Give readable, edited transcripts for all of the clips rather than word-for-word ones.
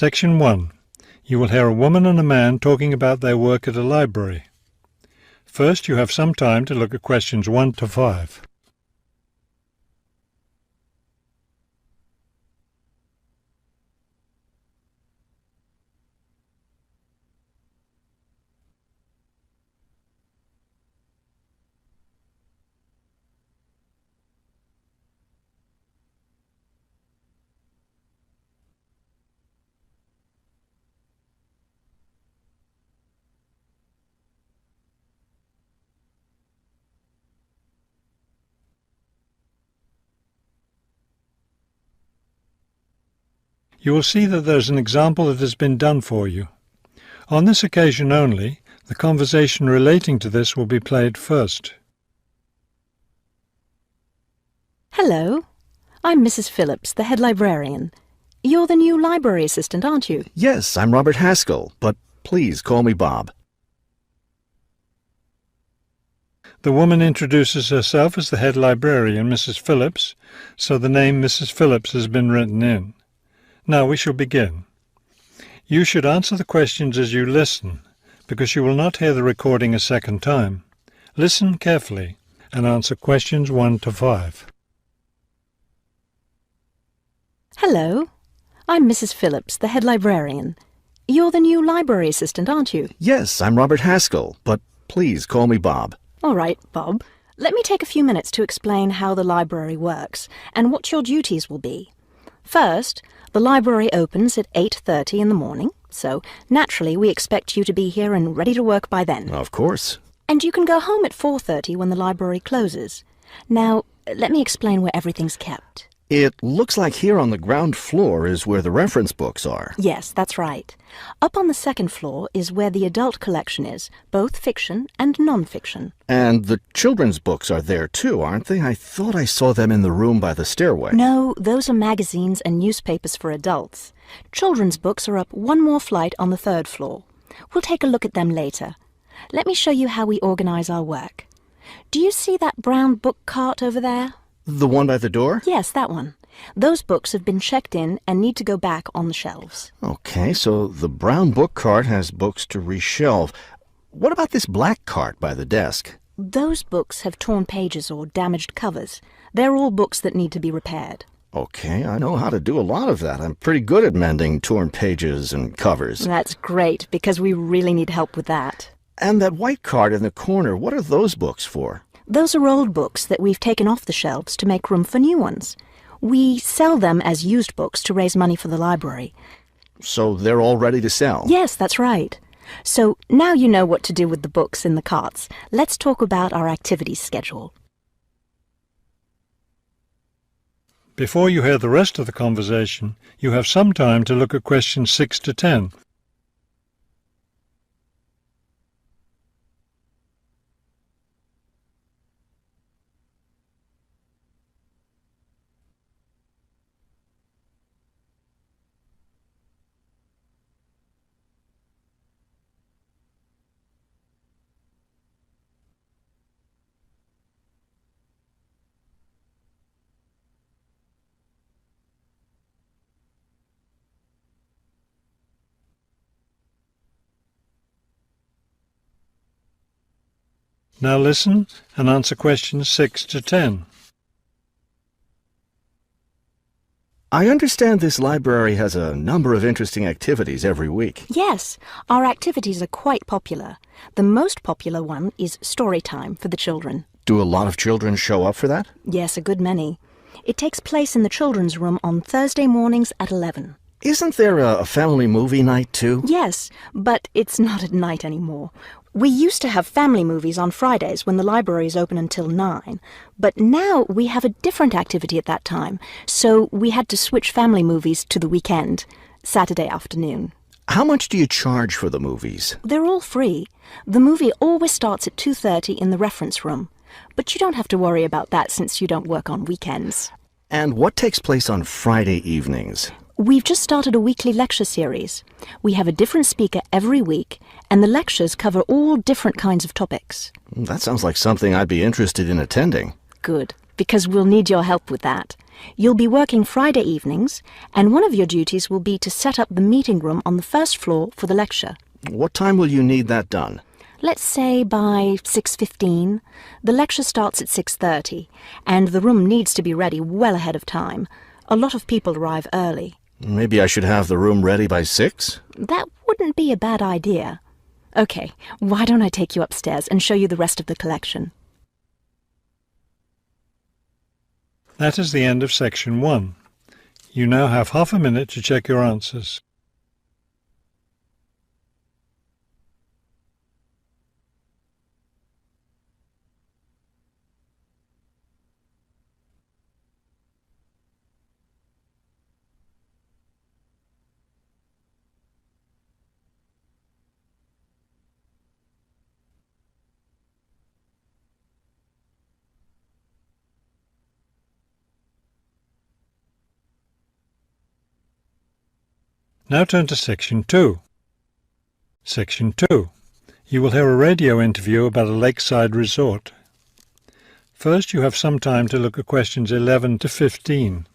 Section 1. You will hear a woman and a man talking about their work at a library. First, you have some time to look at questions 1 to 5. You will see that there is an example that has been done for you. On this occasion only, the conversation relating to this will be played first. Hello, I'm Mrs. Phillips, the head librarian. You're the new library assistant, aren't you? Yes, I'm Robert Haskell, but please call me Bob. The woman introduces herself as the head librarian, Mrs. Phillips, so the name Mrs. Phillips has been written in. Now we shall begin. You should answer the questions as you listen, because you will not hear the recording a second time. Listen carefully and answer questions 1 to 5. Hello, I'm Mrs. Phillips, the head librarian. You're the new library assistant, aren't you? Yes, I'm Robert Haskell, but please call me Bob. All right, Bob. Let me take a few minutes to explain how the library works and what your duties will be. First, the library opens at 8:30 in the morning, so naturally we expect you to be here and ready to work by then. Of course. And you can go home at 4:30 when the library closes. Now, let me explain where everything's kept. It looks like here on the ground floor is where the reference books are. Yes, that's right. Up on the second floor is where the adult collection is, both fiction and non-fiction. And the children's books are there too, aren't they? I thought I saw them in the room by the stairway. No, those are magazines and newspapers for adults. Children's books are up one more flight on the third floor. We'll take a look at them later. Let me show you how we organize our work. Do you see that brown book cart over there? The one by the door? Yes, that one. Those books have been checked in and need to go back on the shelves. Okay, so the brown book cart has books to reshelve. What about this black cart by the desk? Those books have torn pages or damaged covers. They're all books that need to be repaired. Okay, I know how to do a lot of that. I'm pretty good at mending torn pages and covers. That's great, because we really need help with that. And that white cart in the corner, what are those books for? Those are old books that we've taken off the shelves to make room for new ones. We sell them as used books to raise money for the library. So they're all ready to sell? Yes, that's right. So now you know what to do with the books in the carts. Let's talk about our activities schedule. Before you hear the rest of the conversation, you have some time to look at questions 6 to 10. Now listen and answer questions 6 to 10. I understand this library has a number of interesting activities every week. Yes, our activities are quite popular. The most popular one is story time for the children. Do a lot of children show up for that? Yes, a good many. It takes place in the children's room on Thursday mornings at 11. Isn't there a family movie night too? Yes, but it's not at night anymore. We used to have family movies on Fridays when the library is open until 9, but now we have a different activity at that time, so we had to switch family movies to the weekend, Saturday afternoon. How much do you charge for the movies? They're all free. The movie always starts at 2:30 in the reference room, but you don't have to worry about that since you don't work on weekends. And what takes place on Friday evenings? We've just started a weekly lecture series. We have a different speaker every week, and the lectures cover all different kinds of topics. That sounds like something I'd be interested in attending. Good, because we'll need your help with that. You'll be working Friday evenings, and one of your duties will be to set up the meeting room on the first floor for the lecture. What time will you need that done? Let's say by 6:15. The lecture starts at 6:30, and the room needs to be ready well ahead of time. A lot of people arrive early. Maybe I should have the room ready by 6? That wouldn't be a bad idea. Okay, why don't I take you upstairs and show you the rest of the collection? That is the end of section 1. You now have half a minute to check your answers. Now turn to section 2. Section 2. You will hear a radio interview about a lakeside resort. First, you have some time to look at questions 11 to 15.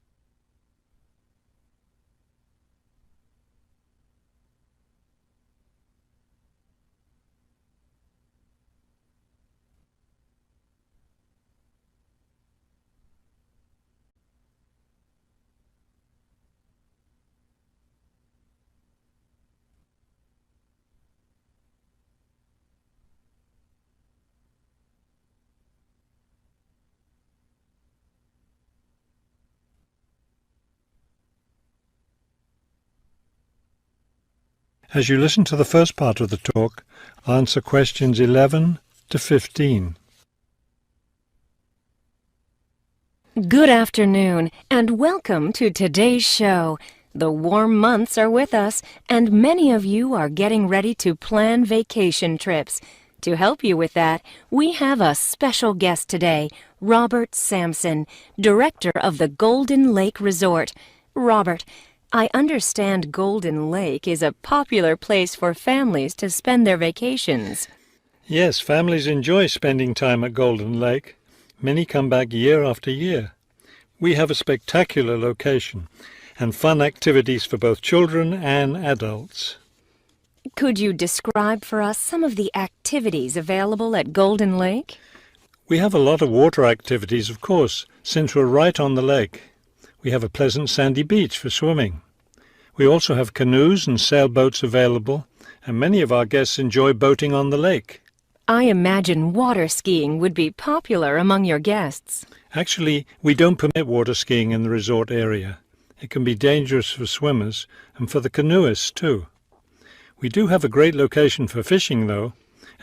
As you listen to the first part of the talk, answer questions 11 to 15. Good afternoon, and welcome to today's show. The warm months are with us, and many of you are getting ready to plan vacation trips. To help you with that, we have a special guest today, Robert Sampson, director of the Golden Lake Resort. Robert, I understand Golden Lake is a popular place for families to spend their vacations. Yes, families enjoy spending time at Golden Lake. Many come back year after year. We have a spectacular location and fun activities for both children and adults. Could you describe for us some of the activities available at Golden Lake? We have a lot of water activities, of course, since we're right on the lake. We have a pleasant sandy beach for swimming. We also have canoes and sailboats available, and many of our guests enjoy boating on the lake. I imagine water skiing would be popular among your guests. Actually, we don't permit water skiing in the resort area. It can be dangerous for swimmers and for the canoeists too. We do have a great location for fishing, though,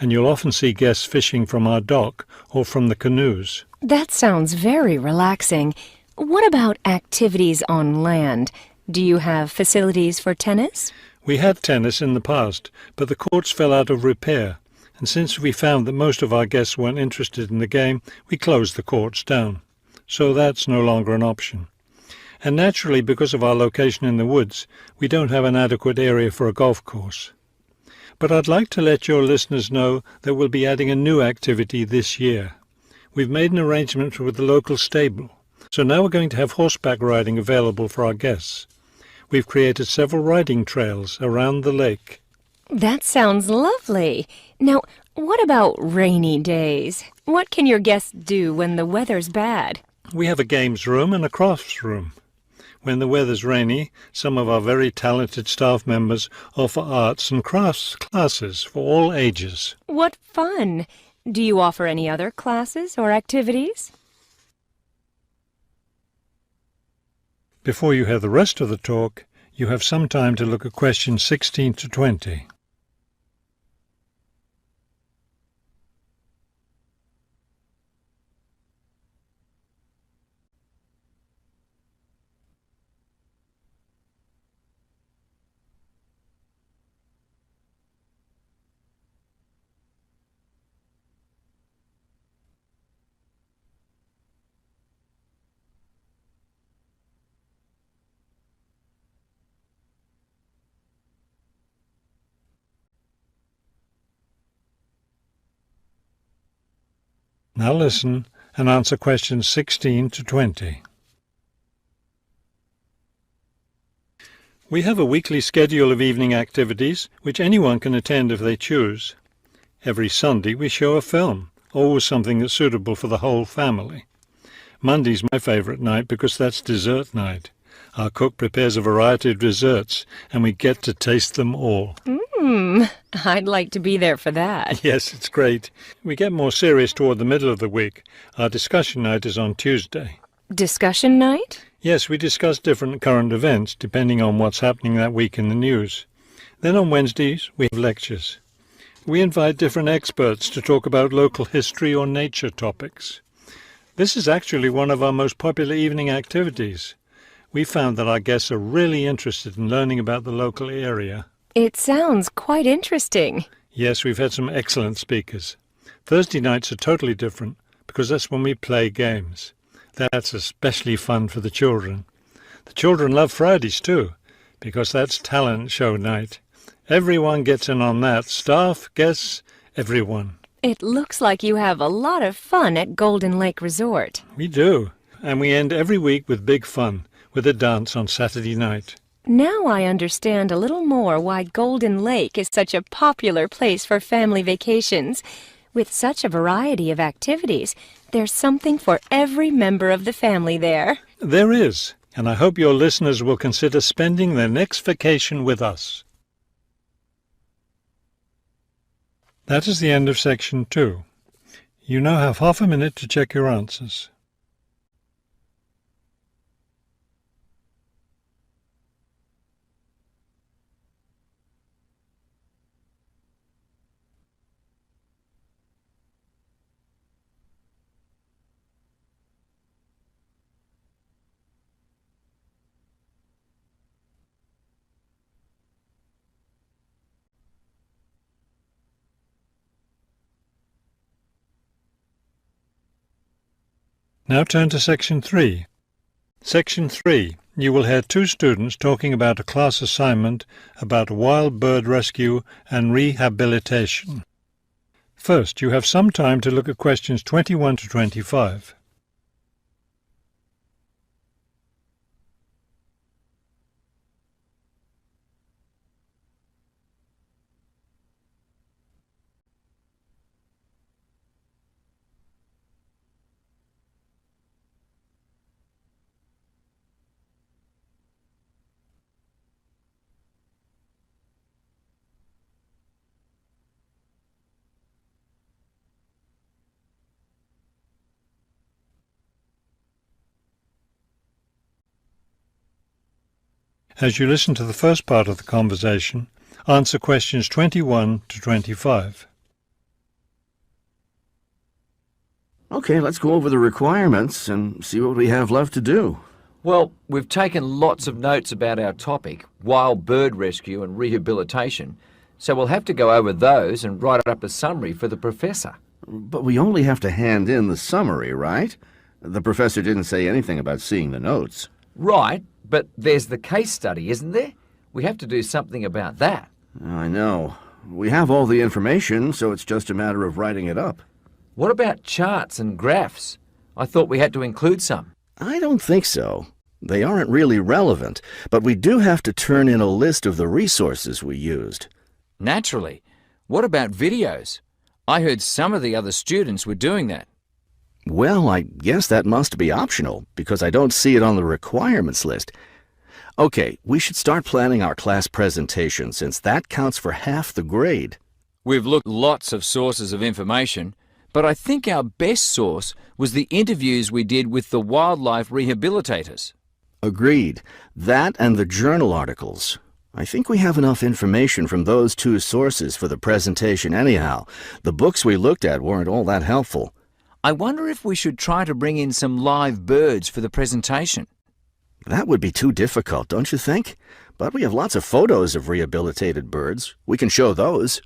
and you'll often see guests fishing from our dock or from the canoes. That sounds very relaxing. What about activities on land? Do you have facilities for tennis? We had tennis in the past, but the courts fell out of repair, and since we found that most of our guests weren't interested in the game, we closed the courts down. So that's no longer an option. And naturally, because of our location in the woods, we don't have an adequate area for a golf course. But I'd like to let your listeners know that we'll be adding a new activity this year. We've made an arrangement with the local stable, so now we're going to have horseback riding available for our guests. We've created several riding trails around the lake. That sounds lovely. Now, what about rainy days? What can your guests do when the weather's bad? We have a games room and a crafts room. When the weather's rainy, some of our very talented staff members offer arts and crafts classes for all ages. What fun! Do you offer any other classes or activities? Before you hear the rest of the talk, you have some time to look at questions 16 to 20. Now listen and answer questions 16 to 20. We have a weekly schedule of evening activities, which anyone can attend if they choose. Every Sunday we show a film, always something that's suitable for the whole family. Monday's my favourite night because that's dessert night. Our cook prepares a variety of desserts, and we get to taste them all. I'd like to be there for that. Yes, it's great. We get more serious toward the middle of the week. Our discussion night is on Tuesday. Discussion night? Yes, we discuss different current events depending on what's happening that week in the news. Then on Wednesdays, we have lectures. We invite different experts to talk about local history or nature topics. This is actually one of our most popular evening activities. We found that our guests are really interested in learning about the local area. It sounds quite interesting. Yes, we've had some excellent speakers. Thursday nights are totally different because that's when we play games. That's especially fun for the children. The children love Fridays too, because that's talent show night. Everyone gets in on that. Staff, guests, everyone. It looks like you have a lot of fun at Golden Lake Resort. We do. And we end every week with big fun, with a dance on Saturday night. Now I understand a little more why Golden Lake is such a popular place for family vacations. With such a variety of activities, there's something for every member of the family there. There is, and I hope your listeners will consider spending their next vacation with us. That is the end of section 2. You now have half a minute to check your answers. Now turn to Section 3. Section 3. You will hear two students talking about a class assignment about wild bird rescue and rehabilitation. First, you have some time to look at questions 21 to 25. As you listen to the first part of the conversation, answer questions 21 to 25. Okay, let's go over the requirements and see what we have left to do. Well, we've taken lots of notes about our topic, wild bird rescue and rehabilitation, so we'll have to go over those and write up a summary for the professor. But we only have to hand in the summary, right? The professor didn't say anything about seeing the notes. Right, but there's the case study, isn't there? We have to do something about that. I know. We have all the information, so it's just a matter of writing it up. What about charts and graphs? I thought we had to include some. I don't think so. They aren't really relevant, but we do have to turn in a list of the resources we used. Naturally. What about videos? I heard some of the other students were doing that. Well, I guess that must be optional, because I don't see it on the requirements list. Okay, we should start planning our class presentation, since that counts for half the grade. We've looked at lots of sources of information, but I think our best source was the interviews we did with the wildlife rehabilitators. Agreed. That and the journal articles. I think we have enough information from those two sources for the presentation anyhow. The books we looked at weren't all that helpful. I wonder if we should try to bring in some live birds for the presentation. That would be too difficult, don't you think? But we have lots of photos of rehabilitated birds. We can show those.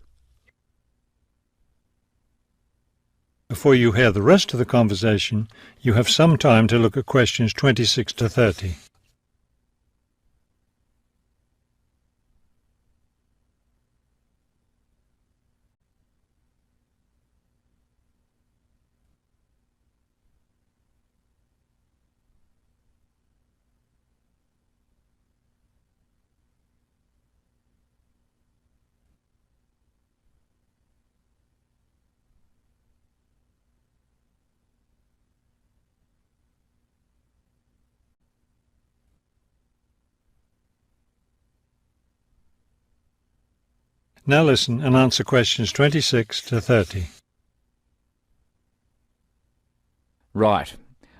Before you hear the rest of the conversation, you have some time to look at questions 26 to 30. Now listen and answer questions 26 to 30. Right.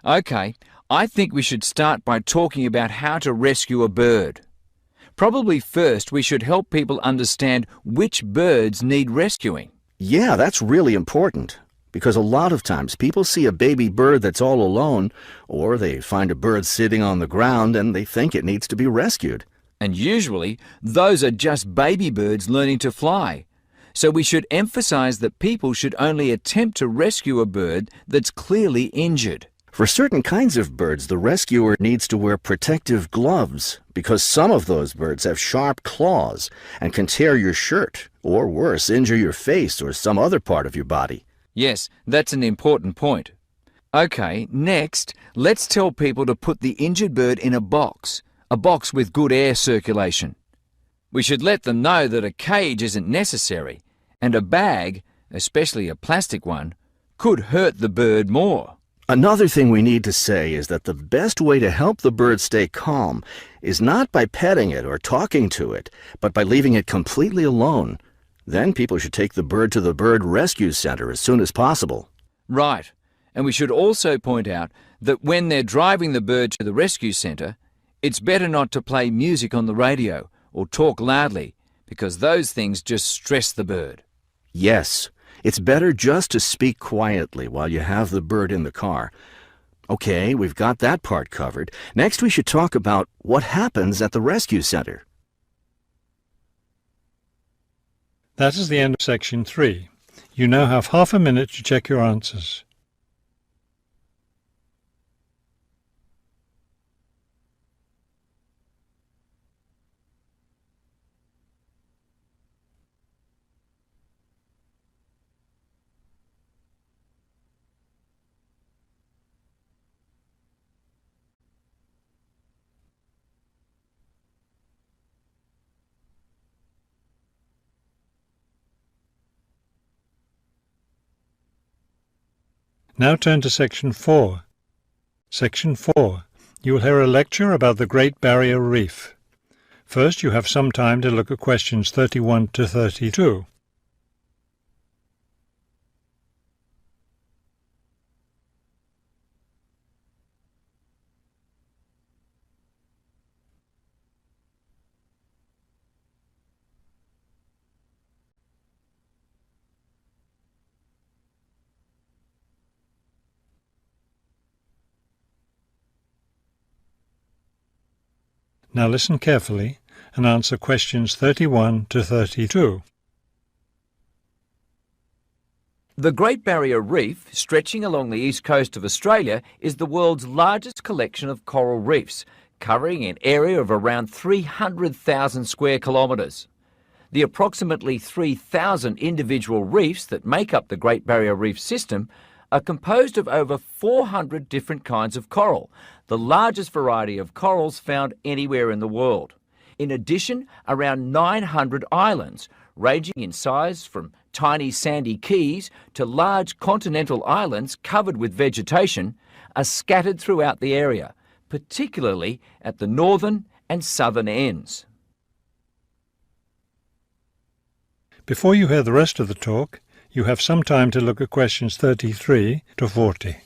OK, I think we should start by talking about how to rescue a bird. Probably first we should help people understand which birds need rescuing. Yeah, that's really important. Because a lot of times people see a baby bird that's all alone, or they find a bird sitting on the ground and they think it needs to be rescued. And usually those are just baby birds learning to fly. So we should emphasize that people should only attempt to rescue a bird that's clearly injured. For certain kinds of birds, the rescuer needs to wear protective gloves because some of those birds have sharp claws and can tear your shirt, or worse, injure your face or some other part of your body. Yes, that's an important point. OK, next, let's tell people to put the injured bird in a box with good air circulation. We should let them know that a cage isn't necessary, and a bag, especially a plastic one, could hurt the bird more. Another thing we need to say is that the best way to help the bird stay calm is not by petting it or talking to it, but by leaving it completely alone. Then people should take the bird to the bird rescue center as soon as possible. Right, and we should also point out that when they're driving the bird to the rescue center, it's better not to play music on the radio or talk loudly, because those things just stress the bird. Yes, it's better just to speak quietly while you have the bird in the car. Okay, we've got that part covered. Next we should talk about what happens at the rescue center. That is the end of section 3. You now have half a minute to check your answers. Now turn to section 4. Section 4. You will hear a lecture about the Great Barrier Reef. First, you have some time to look at questions 31 to 32. Now listen carefully and answer questions 31 to 32. The Great Barrier Reef, stretching along the east coast of Australia, is the world's largest collection of coral reefs, covering an area of around 300,000 square kilometres. The approximately 3,000 individual reefs that make up the Great Barrier Reef system are composed of over 400 different kinds of coral, the largest variety of corals found anywhere in the world. In addition, around 900 islands, ranging in size from tiny sandy keys to large continental islands covered with vegetation, are scattered throughout the area, particularly at the northern and southern ends. Before you hear the rest of the talk, you have some time to look at questions 33 to 40.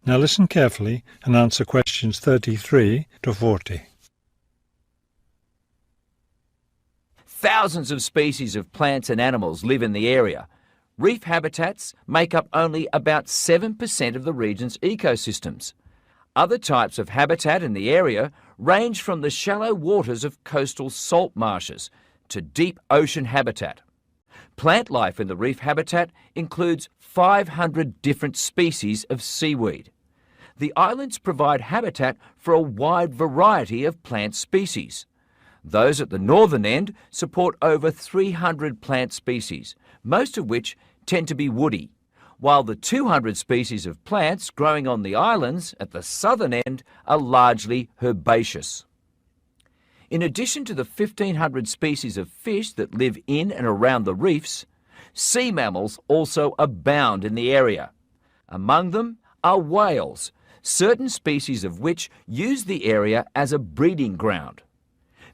Now listen carefully and answer questions 33 to 40. Thousands of species of plants and animals live in the area. Reef habitats make up only about 7% of the region's ecosystems. Other types of habitat in the area range from the shallow waters of coastal salt marshes to deep ocean habitat. Plant life in the reef habitat includes 500 different species of seaweed. The islands provide habitat for a wide variety of plant species. Those at the northern end support over 300 plant species, most of which tend to be woody, while the 200 species of plants growing on the islands at the southern end are largely herbaceous. In addition to the 1,500 species of fish that live in and around the reefs, sea mammals also abound in the area. Among them are whales, certain species of which use the area as a breeding ground.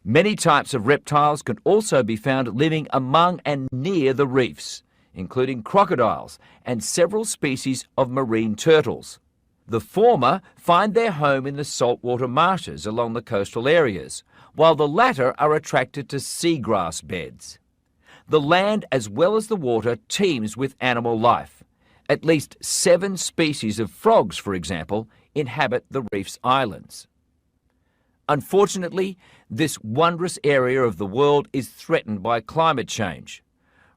Many types of reptiles can also be found living among and near the reefs, including crocodiles and several species of marine turtles. The former find their home in the saltwater marshes along the coastal areas, while the latter are attracted to seagrass beds. The land as well as the water teems with animal life. At least 7 species of frogs, for example, inhabit the reef's islands. Unfortunately, this wondrous area of the world is threatened by climate change.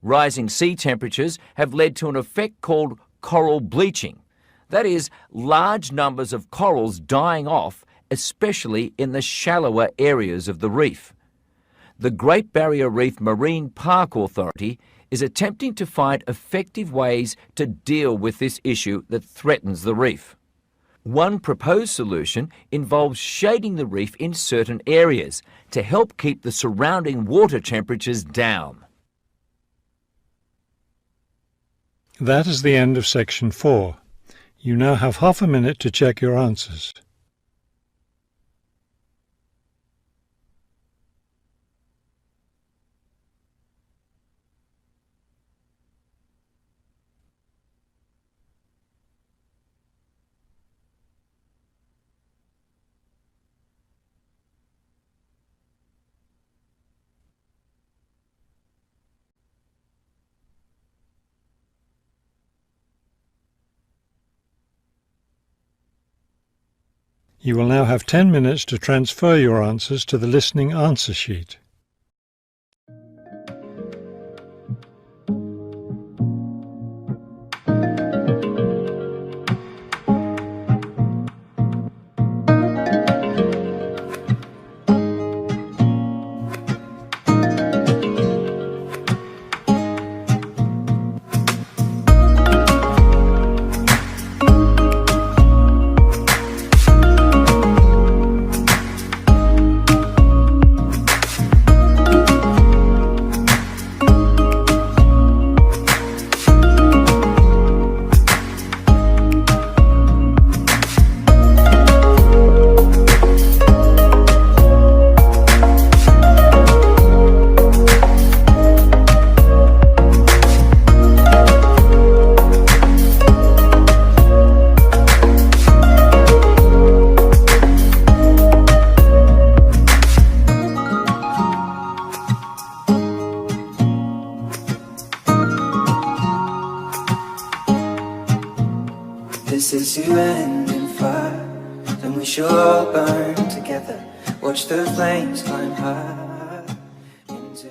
Rising sea temperatures have led to an effect called coral bleaching. That is, large numbers of corals dying off, especially in the shallower areas of the reef. The Great Barrier Reef Marine Park Authority is attempting to find effective ways to deal with this issue that threatens the reef. One proposed solution involves shading the reef in certain areas to help keep the surrounding water temperatures down. That is the end of section 4. You now have half a minute to check your answers. You will now have 10 minutes to transfer your answers to the listening answer sheet. This is you and in fire, then we shall all burn together. Watch the flames climb high into